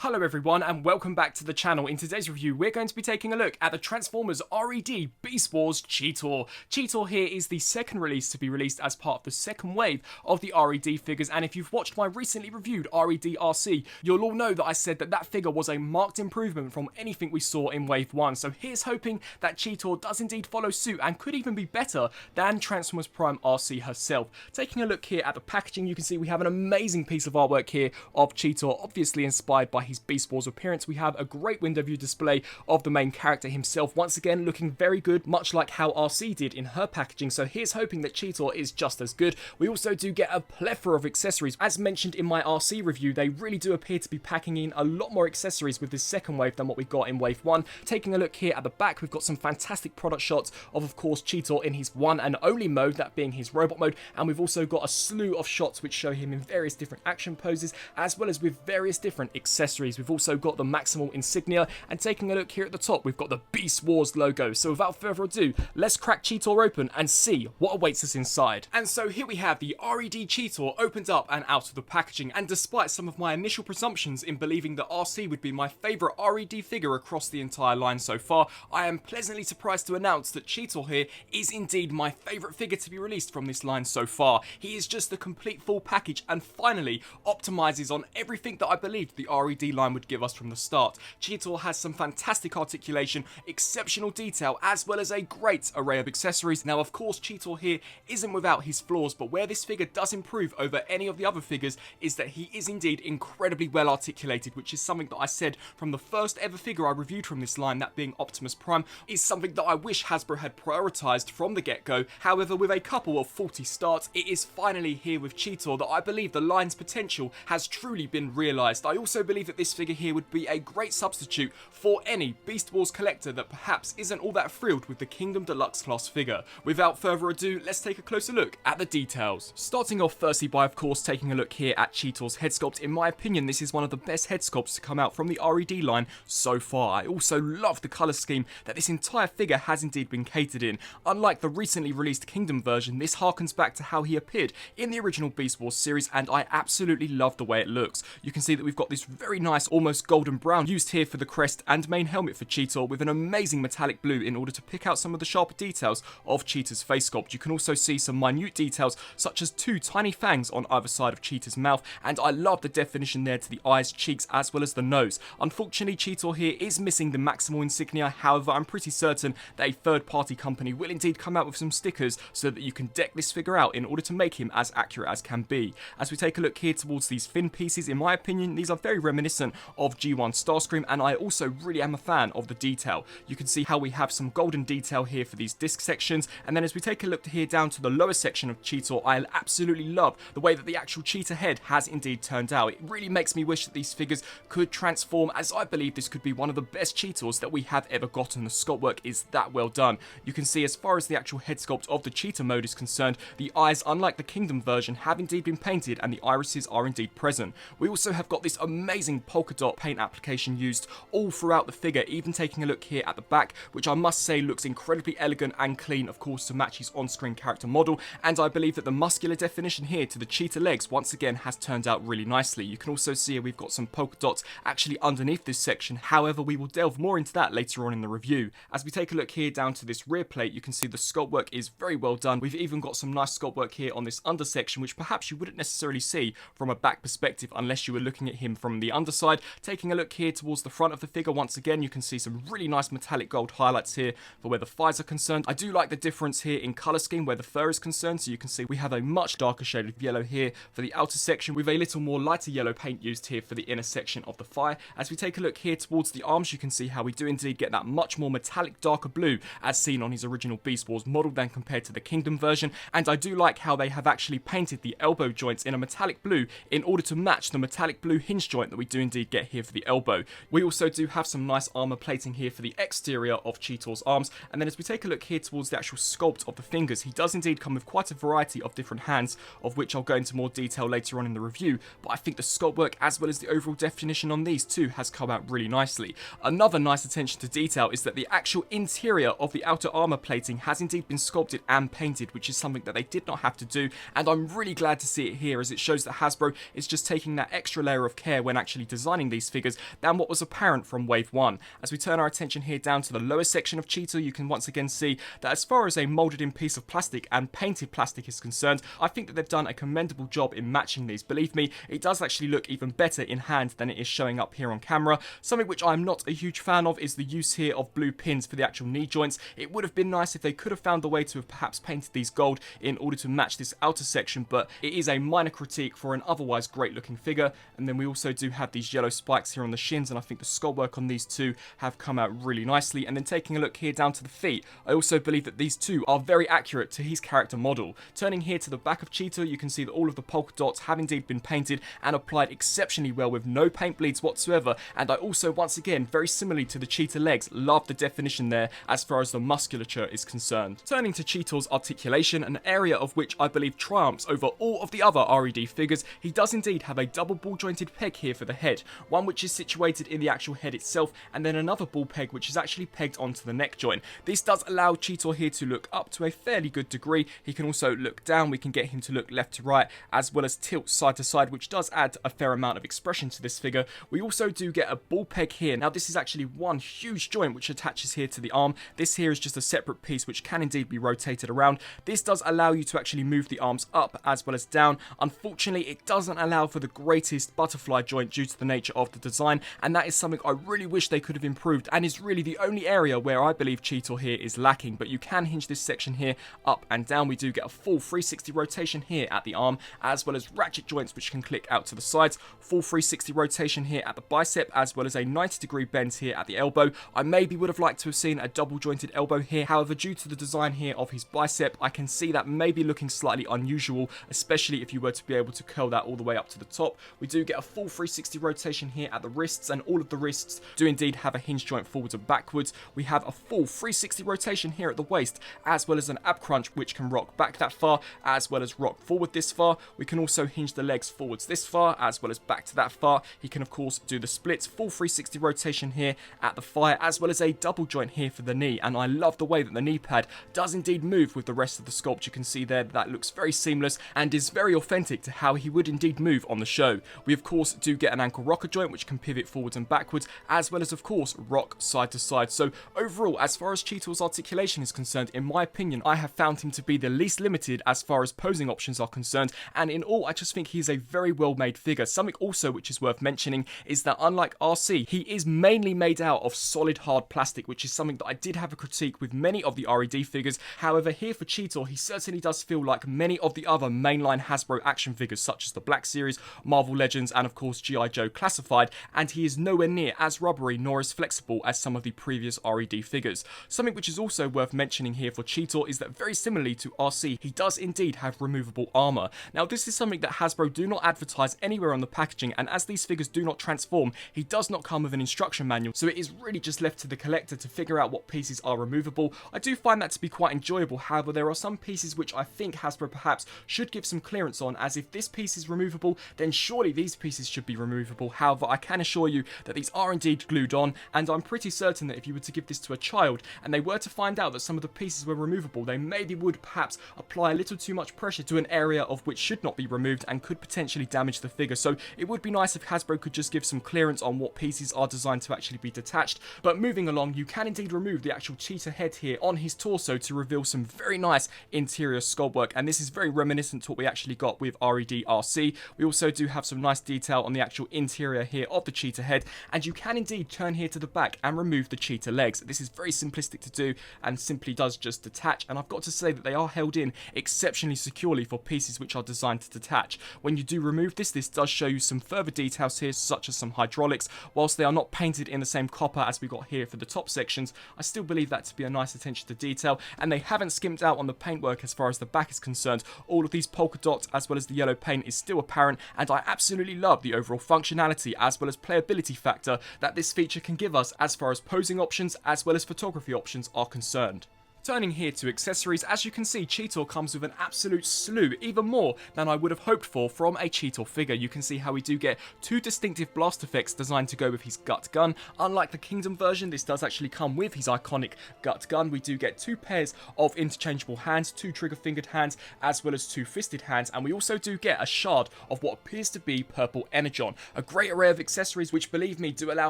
Hello everyone and welcome back to the channel. In today's review we're going to be taking a look at the Transformers R.E.D. Beast Wars Cheetor. Cheetor here is the second release to be released as part of the second wave of the R.E.D. figures, and if you've watched my recently reviewed R.E.D. RC, you'll all know that I said that that figure was a marked improvement from anything we saw in wave 1. So here's hoping that Cheetor does indeed follow suit and could even be better than Transformers Prime RC herself. Taking a look here at the packaging, you can see we have an amazing piece of artwork here of Cheetor, obviously inspired by his Beast Wars appearance. We have a great window view display of the main character himself, once again looking very good, much like how RC did in her packaging. So here's hoping that Cheetor is just as good. We also do get a plethora of accessories. As mentioned in my RC review, they really do appear to be packing in a lot more accessories with this second wave than what we got in wave 1. Taking a look here at the back, we've got some fantastic product shots of course, Cheetor in his one and only mode, that being his robot mode, and we've also got a slew of shots which show him in various different action poses, as well as with various different accessories. We've also got the Maximal insignia, and taking a look here at the top, we've got the Beast Wars logo. So without further ado, let's crack Cheetor open and see what awaits us inside. And so here we have the R.E.D. Cheetor opened up and out of the packaging, and despite some of my initial presumptions in believing that RC would be my favourite R.E.D. figure across the entire line so far, I am pleasantly surprised to announce that Cheetor here is indeed my favourite figure to be released from this line so far. He is just the complete full package and finally optimises on everything that I believed the R.E.D. line would give us from the start. Cheetor has some fantastic articulation, exceptional detail, as well as a great array of accessories. Now of course Cheetor here isn't without his flaws, but where this figure does improve over any of the other figures is that he is indeed incredibly well articulated, which is something that I said from the first ever figure I reviewed from this line, that being Optimus Prime, is something that I wish Hasbro had prioritised from the get-go. However, with a couple of faulty starts, it is finally here with Cheetor that I believe the line's potential has truly been realised. I also believe that this figure here would be a great substitute for any Beast Wars collector that perhaps isn't all that thrilled with the Kingdom Deluxe class figure. Without further ado, let's take a closer look at the details. Starting off firstly by of course taking a look here at Cheetor's head sculpt. In my opinion, this is one of the best head sculpts to come out from the R.E.D. line so far. I also love the colour scheme that this entire figure has indeed been catered in. Unlike the recently released Kingdom version, this harkens back to how he appeared in the original Beast Wars series, and I absolutely love the way it looks. You can see that we've got this very nice almost golden brown used here for the crest and main helmet for Cheetor, with an amazing metallic blue in order to pick out some of the sharper details of Cheetor's face sculpt. You can also see some minute details such as two tiny fangs on either side of Cheetor's mouth, and I love the definition there to the eyes, cheeks, as well as the nose. Unfortunately, Cheetor here is missing the Maximal insignia. However, I'm pretty certain that a third-party company will indeed come out with some stickers so that you can deck this figure out in order to make him as accurate as can be. As we take a look here towards these fin pieces, in my opinion, these are very reminiscent of G1 Starscream, and I also really am a fan of the detail. You can see how we have some golden detail here for these disc sections, and then as we take a look here down to the lower section of Cheetor, I absolutely love the way that the actual cheetah head has indeed turned out. It really makes me wish that these figures could transform, as I believe this could be one of the best Cheetors that we have ever gotten. The sculpt work is that well done. You can see as far as the actual head sculpt of the cheetah mode is concerned, the eyes, unlike the Kingdom version, have indeed been painted and the irises are indeed present. We also have got this amazing polka dot paint application used all throughout the figure, even taking a look here at the back, which I must say looks incredibly elegant and clean, of course, to match his on-screen character model, and I believe that the muscular definition here to the cheetah legs once again has turned out really nicely. You can also see we've got some polka dots actually underneath this section. However, we will delve more into that later on in the review. As we take a look here down to this rear plate, you can see the sculpt work is very well done. We've even got some nice sculpt work here on this under section, which perhaps you wouldn't necessarily see from a back perspective unless you were looking at him from the underside. Taking a look here towards the front of the figure, once again you can see some really nice metallic gold highlights here for where the thighs are concerned. I do like the difference here in colour scheme where the fur is concerned, so you can see we have a much darker shade of yellow here for the outer section, with a little more lighter yellow paint used here for the inner section of the thigh. As we take a look here towards the arms, you can see how we do indeed get that much more metallic darker blue as seen on his original Beast Wars model than compared to the Kingdom version, and I do like how they have actually painted the elbow joints in a metallic blue in order to match the metallic blue hinge joint that we do indeed get here for the elbow. We also do have some nice armor plating here for the exterior of Cheetor's arms, and then as we take a look here towards the actual sculpt of the fingers, he does indeed come with quite a variety of different hands, of which I'll go into more detail later on in the review, but I think the sculpt work as well as the overall definition on these two has come out really nicely. Another nice attention to detail is that the actual interior of the outer armor plating has indeed been sculpted and painted, which is something that they did not have to do, and I'm really glad to see it here, as it shows that Hasbro is just taking that extra layer of care when actually designing these figures than what was apparent from Wave 1. As we turn our attention here down to the lower section of Cheetor, you can once again see that as far as a moulded in piece of plastic and painted plastic is concerned, I think that they've done a commendable job in matching these. Believe me, it does actually look even better in hand than it is showing up here on camera. Something which I'm not a huge fan of is the use here of blue pins for the actual knee joints. It would have been nice if they could have found a way to have perhaps painted these gold in order to match this outer section, but it is a minor critique for an otherwise great looking figure. And then we also do have these yellow spikes here on the shins, and I think the skull work on these two have come out really nicely. And then taking a look here down to the feet, I also believe that these two are very accurate to his character model. Turning here to the back of Cheetor, you can see that all of the polka dots have indeed been painted and applied exceptionally well with no paint bleeds whatsoever. And I also, once again, very similarly to the cheetah legs, love the definition there as far as the musculature is concerned. Turning to Cheetor's articulation, an area of which I believe triumphs over all of the other R.E.D figures, he does indeed have a double ball jointed peg here for the head, one which is situated in the actual head itself, and then another ball peg which is actually pegged onto the neck joint. This does allow Cheetor here to look up to a fairly good degree. He can also look down, we can get him to look left to right, as well as tilt side to side, which does add a fair amount of expression to this figure. We also do get a ball peg here. Now this is actually one huge joint which attaches here to the arm. This here is just a separate piece which can indeed be rotated around. This does allow you to actually move the arms up as well as down. Unfortunately, it doesn't allow for the greatest butterfly joint due to the nature of the design, and that is something I really wish they could have improved, and is really the only area where I believe Cheetor here is lacking. But you can hinge this section here up and down. We do get a full 360 rotation here at the arm, as well as ratchet joints which can click out to the sides, full 360 rotation here at the bicep, as well as a 90-degree bend here at the elbow. I maybe would have liked to have seen a double jointed elbow here, however, due to the design here of his bicep, I can see that maybe looking slightly unusual, especially if you were to be able to curl that all the way up to the top. We do get a full 360 rotation here at the wrists, and all of the wrists do indeed have a hinge joint forwards and backwards. We have a full 360 rotation here at the waist, as well as an ab crunch which can rock back that far, as well as rock forward this far. We can also hinge the legs forwards this far, as well as back to that far. He can of course do the splits, full 360 rotation here at the thigh, as well as a double joint here for the knee. And I love the way that the knee pad does indeed move with the rest of the sculpt. You can see there that looks very seamless and is very authentic to how he would indeed move on the show. We of course do get an ankle rocker joint which can pivot forwards and backwards, as well as of course rock side to side. So overall, as far as Cheetor's articulation is concerned, in my opinion, I have found him to be the least limited as far as posing options are concerned, and in all I just think he is a very well made figure. Something also which is worth mentioning is that unlike RC, he is mainly made out of solid hard plastic, which is something that I did have a critique with many of the R.E.D figures. However, here for Cheetor, he certainly does feel like many of the other mainline Hasbro action figures such as the Black Series, Marvel Legends, and of course G.I. Joe Classified, and he is nowhere near as rubbery nor as flexible as some of the previous R.E.D figures. Something which is also worth mentioning here for Cheetor is that very similarly to RC, he does indeed have removable armor. Now this is something that Hasbro do not advertise anywhere on the packaging, and as these figures do not transform, he does not come with an instruction manual, so it is really just left to the collector to figure out what pieces are removable. I do find that to be quite enjoyable. However, there are some pieces which I think Hasbro perhaps should give some clearance on, as if this piece is removable, then surely these pieces should be removable. However, I can assure you that these are indeed glued on, and I'm pretty certain that if you were to give this to a child and they were to find out that some of the pieces were removable, they maybe would perhaps apply a little too much pressure to an area of which should not be removed and could potentially damage the figure. So it would be nice if Hasbro could just give some clearance on what pieces are designed to actually be detached. But moving along, you can indeed remove the actual cheetah head here on his torso to reveal some very nice interior sculpt work, and this is very reminiscent to what we actually got with R.E.D RC. We also do have some nice detail on the actual interior here of the cheetah head, and you can indeed turn here to the back and remove the cheetah legs. This is very simplistic to do and simply does just detach, and I've got to say that they are held in exceptionally securely for pieces which are designed to detach. When you do remove this does show you some further details here, such as some hydraulics. Whilst they are not painted in the same copper as we got here for the top sections, I still believe that to be a nice attention to detail, and they haven't skimped out on the paintwork as far as the back is concerned. All of these polka dots as well as the yellow paint is still apparent, and I absolutely love the overall functionality as well as playability factor that this feature can give us as far as posing options as well as photography options are concerned. Turning here to accessories, as you can see, Cheetor comes with an absolute slew, even more than I would have hoped for from a Cheetor figure. You can see how we do get 2 distinctive blast effects designed to go with his gut gun. Unlike the Kingdom version, this does actually come with his iconic gut gun. We do get 2 pairs of interchangeable hands, 2 trigger-fingered hands, as well as 2 fisted hands, and we also do get a shard of what appears to be purple energon. A great array of accessories which, believe me, do allow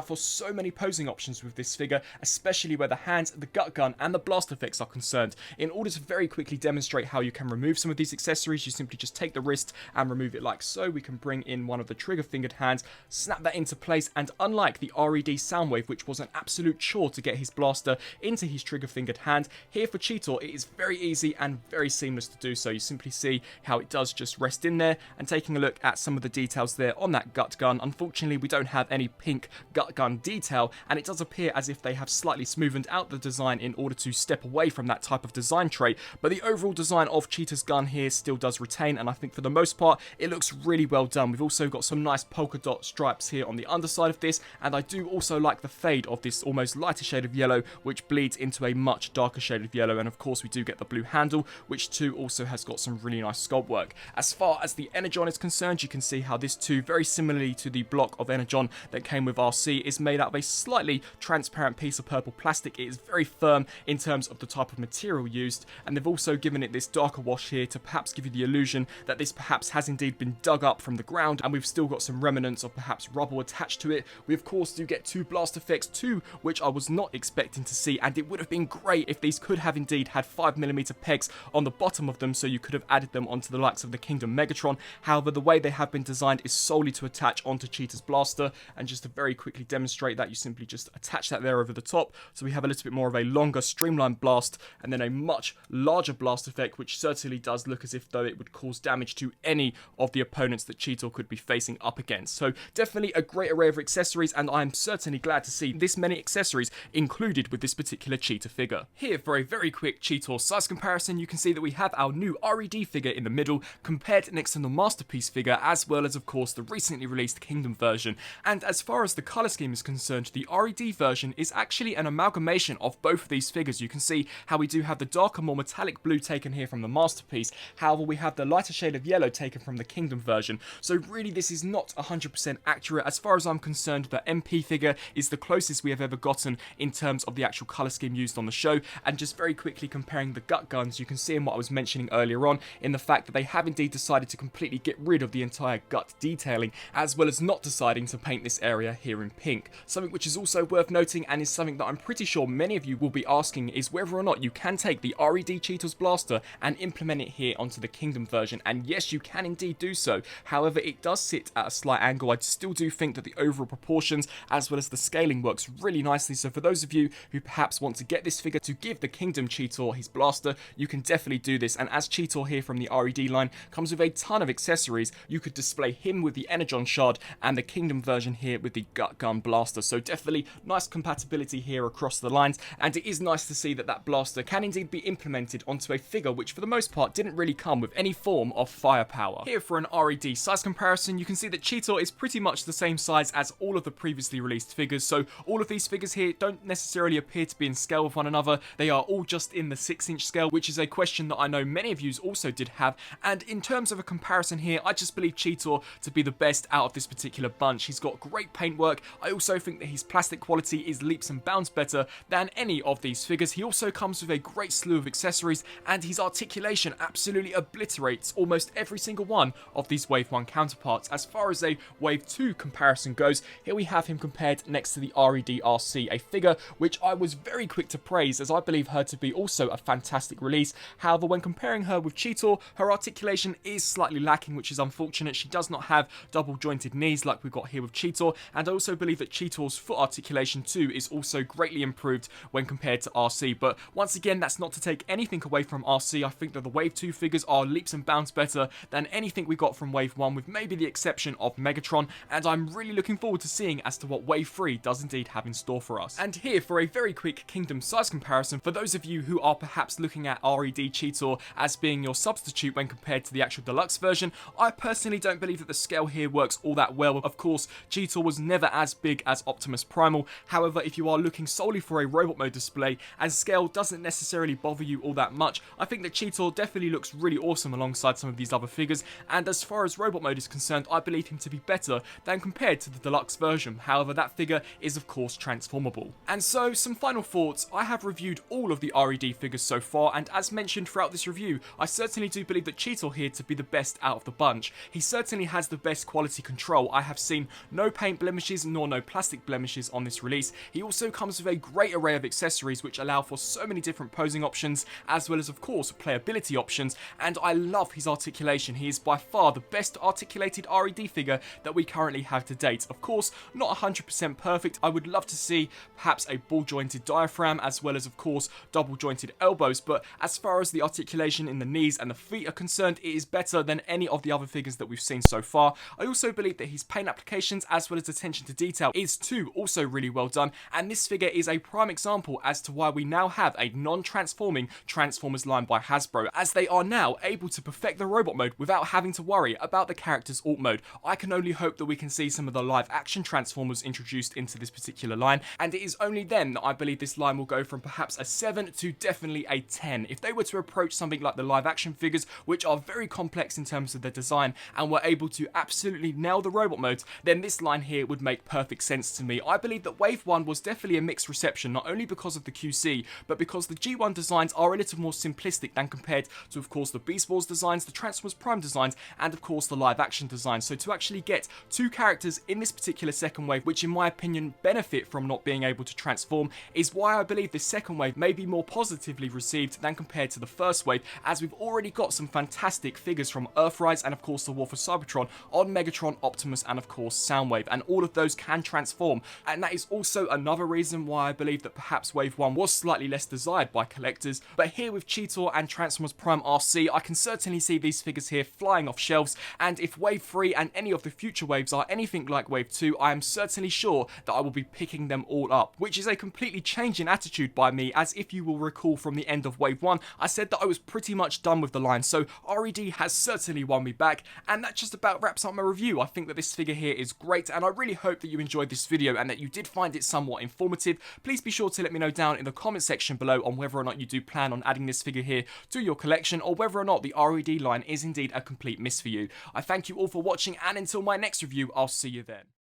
for so many posing options with this figure, especially where the hands, the gut gun, and the blast effects are concerned. In order to very quickly demonstrate how you can remove some of these accessories, you simply just take the wrist and remove it like so. We can bring in one of the trigger fingered hands, snap that into place, and unlike the R.E.D. Soundwave, which was an absolute chore to get his blaster into his trigger fingered hand, here for Cheetor it is very easy and very seamless to do so. You simply see how it does just rest in there, and taking a look at some of the details there on that gut gun, unfortunately we don't have any pink gut gun detail, and it does appear as if they have slightly smoothened out the design in order to step away from that type of design trait, but the overall design of Cheetor's gun here still does retain, and I think for the most part it looks really well done. We've also got some nice polka dot stripes here on the underside of this, and I do also like the fade of this almost lighter shade of yellow which bleeds into a much darker shade of yellow, and of course we do get the blue handle, which too also has got some really nice sculpt work. As far as the energon is concerned, you can see how this too, very similarly to the block of energon that came with RC, is made out of a slightly transparent piece of purple plastic. It is very firm in terms of the type of material used, and they've also given it this darker wash here to perhaps give you the illusion that this perhaps has indeed been dug up from the ground, and we've still got some remnants of perhaps rubble attached to it. We of course do get 2 blast effects, 2 which I was not expecting to see, and it would have been great if these could have indeed had 5mm pegs on the bottom of them, so you could have added them onto the likes of the Kingdom Megatron. However, the way they have been designed is solely to attach onto Cheetor's blaster, and just to very quickly demonstrate that, you simply just attach that there over the top, so we have a little bit more of a longer streamlined blast, and then a much larger blast effect, which certainly does look as if though it would cause damage to any of the opponents that Cheetor could be facing up against. So definitely a great array of accessories, and I'm certainly glad to see this many accessories included with this particular Cheetor figure. Here for a very quick Cheetor size comparison, you can see that we have our new R.E.D. figure in the middle compared next to the Masterpiece figure, as well as of course the recently released Kingdom version. And as far as the colour scheme is concerned, the R.E.D. version is actually an amalgamation of both of these figures. You can see how we do have the darker, more metallic blue taken here from the Masterpiece, however we have the lighter shade of yellow taken from the Kingdom version. So really this is not 100% accurate. As far as I'm concerned, the MP figure is the closest we have ever gotten in terms of the actual colour scheme used on the show. And just very quickly comparing the gut guns, you can see in what I was mentioning earlier on, in the fact that they have indeed decided to completely get rid of the entire gut detailing, as well as not deciding to paint this area here in pink. Something which is also worth noting, and is something that I'm pretty sure many of you will be asking, is whether or not you can take the R.E.D. Cheetor's blaster and implement it here onto the Kingdom version. And yes, you can indeed do so. However, it does sit at a slight angle. I still do think that the overall proportions as well as the scaling works really nicely. So for those of you who perhaps want to get this figure to give the Kingdom Cheetor his blaster, you can definitely do this. And as Cheetor here from the R.E.D. line comes with a ton of accessories, you could display him with the Energon Shard and the Kingdom version here with the Gut Gun Blaster. So definitely nice compatibility here across the lines, and it is nice to see that that blaster can indeed be implemented onto a figure which for the most part didn't really come with any form of firepower. Here for an R.E.D. size comparison, you can see that Cheetor is pretty much the same size as all of the previously released figures. So all of these figures here don't necessarily appear to be in scale with one another. They are all just in the 6-inch scale, which is a question that I know many of you also did have. And in terms of a comparison here, I just believe Cheetor to be the best out of this particular bunch. He's got great paintwork. I also think that his plastic quality is leaps and bounds better than any of these figures. He also comes with a great slew of accessories, and his articulation absolutely obliterates almost every single one of these Wave 1 counterparts. As far as a Wave 2 comparison goes, here we have him compared next to the R.E.D. RC, a figure which I was very quick to praise, as I believe her to be also a fantastic release. However, when comparing her with Cheetor, her articulation is slightly lacking, which is unfortunate. She does not have double jointed knees like we've got here with Cheetor, and I also believe that Cheetor's foot articulation too is also greatly improved when compared to RC. But once again, that's not to take anything away from RC. I think that the Wave 2 figures are leaps and bounds better than anything we got from Wave 1, with maybe the exception of Megatron, and I'm really looking forward to seeing as to what Wave 3 does indeed have in store for us. And here for a very quick Kingdom size comparison, for those of you who are perhaps looking at R.E.D. Cheetor as being your substitute when compared to the actual deluxe version, I personally don't believe that the scale here works all that well. Of course, Cheetor was never as big as Optimus Primal. However, if you are looking solely for a robot mode display, and scale does doesn't necessarily bother you all that much. I think that Cheetor definitely looks really awesome alongside some of these other figures, and as far as robot mode is concerned, I believe him to be better than compared to the deluxe version. However, that figure is of course transformable. And so, some final thoughts. I have reviewed all of the R.E.D. figures so far, and as mentioned throughout this review, I certainly do believe that Cheetor here to be the best out of the bunch. He certainly has the best quality control. I have seen no paint blemishes nor no plastic blemishes on this release. He also comes with a great array of accessories which allow for so many different posing options, as well as of course playability options, and I love his articulation. He is by far the best articulated R.E.D. figure that we currently have to date. Of course, not 100% perfect. I would love to see perhaps a ball jointed diaphragm, as well as of course double jointed elbows, but as far as the articulation in the knees and the feet are concerned, it is better than any of the other figures that we've seen so far. I also believe that his paint applications as well as attention to detail is too also really well done, and this figure is a prime example as to why we now have a non-transforming Transformers line by Hasbro, as they are now able to perfect the robot mode without having to worry about the character's alt mode. I can only hope that we can see some of the live action Transformers introduced into this particular line, and it is only then that I believe this line will go from perhaps a 7 to definitely a 10. If they were to approach something like the live action figures, which are very complex in terms of their design, and were able to absolutely nail the robot modes, then this line here would make perfect sense to me. I believe that Wave 1 was definitely a mixed reception, not only because of the QC, but because the G1 designs are a little more simplistic than compared to, of course, the Beast Wars designs, the Transformers Prime designs, and of course the live action designs. So to actually get two characters in this particular second wave, which in my opinion benefit from not being able to transform, is why I believe this second wave may be more positively received than compared to the first wave, as we've already got some fantastic figures from Earthrise and of course the War for Cybertron on Megatron, Optimus, and of course Soundwave, and all of those can transform, and that is also another reason why I believe that perhaps Wave 1 was slightly less desired by collectors. But here with Cheetor and Transformers Prime RC, I can certainly see these figures here flying off shelves, and if Wave 3 and any of the future waves are anything like Wave 2, I am certainly sure that I will be picking them all up, which is a completely change in attitude by me, as if you will recall from the end of Wave 1, I said that I was pretty much done with the line, so R.E.D. has certainly won me back, and that just about wraps up my review. I think that this figure here is great, and I really hope that you enjoyed this video and that you did find it somewhat informative. Please be sure to let me know down in the comment section below on whether or not you do plan on adding this figure here to your collection, or whether or not the R.E.D. line is indeed a complete miss for you. I thank you all for watching, and until my next review, I'll see you then.